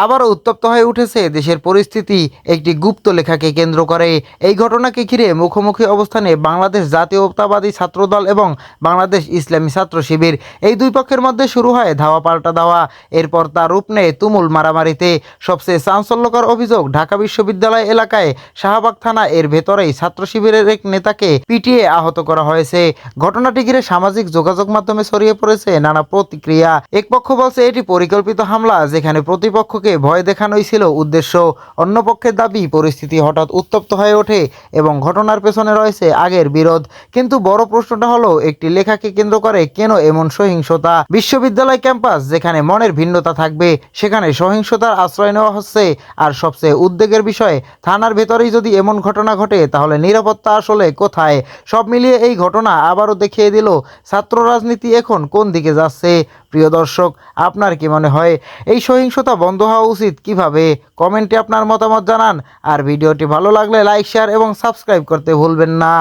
আবারও উত্তপ্ত হয়ে উঠেছে দেশের পরিস্থিতি একটি গুপ্ত লেখাকে কেন্দ্র করে। এই ঘটনাকে ঘিরে মুখোমুখি অবস্থানে বাংলাদেশ জাতীয়তাবাদী ছাত্রদল এবং বাংলাদেশ ইসলামী ছাত্র শিবির। এই দুই পক্ষের মধ্যে শুরু হয় ধাওয়া পাল্টা ধাওয়া। এরপর তার রূপ নেয় তুমুল মারামারিতে। সবচেয়ে চাঞ্চল্যকর অভিযোগ, ঢাকা বিশ্ববিদ্যালয় এলাকায় শাহবাগ থানা এর ভেতরেই ছাত্র শিবিরের এক নেতাকে পিটিয়ে আহত করা হয়েছে। ঘটনাটি ঘিরে সামাজিক যোগাযোগ মাধ্যমে ছড়িয়ে পড়েছে নানা প্রতিক্রিয়া। এক পক্ষ বলছে এটি পরিকল্পিত হামলা, যেখানে প্রতিপক্ষকে ভয় দেখানোই ছিল উদ্দেশ্য। অন্য পক্ষের দাবি পরিস্থিতি হঠাৎ উত্তপ্ত হয়ে ওঠে এবং ঘটনার পেছনে রয়েছে আগের বিরোধ। কিন্তু বড় প্রশ্নটা হলো, একটি লেখাকে কেন্দ্র করে কেন এমন সহিংসতা? বিশ্ববিদ্যালয় ক্যাম্পাস যেখানে মনের ভিন্নতা থাকবে, সেখানে সহিংসতার আশ্রয় নেওয়া হচ্ছে। আর সবচেয়ে উদ্বেগের বিষয়, থানার ভেতরেই যদি এমন ঘটনা ঘটে, তাহলে নিরাপত্তা আসলে কোথায়? সব মিলিয়ে এই ঘটনা আবারও দেখিয়ে দিল ছাত্র রাজনীতি এখন কোন দিকে যাচ্ছে। প্রিয় দর্শক, আপনার কি মনে হয় এই সহিংসতা বন্ধ হওয়া উচিত কিভাবে? কমেন্টে আপনার মতামত জানান। আর ভিডিওটি ভালো লাগলে লাইক, শেয়ার এবং সাবস্ক্রাইব করতে ভুলবেন না।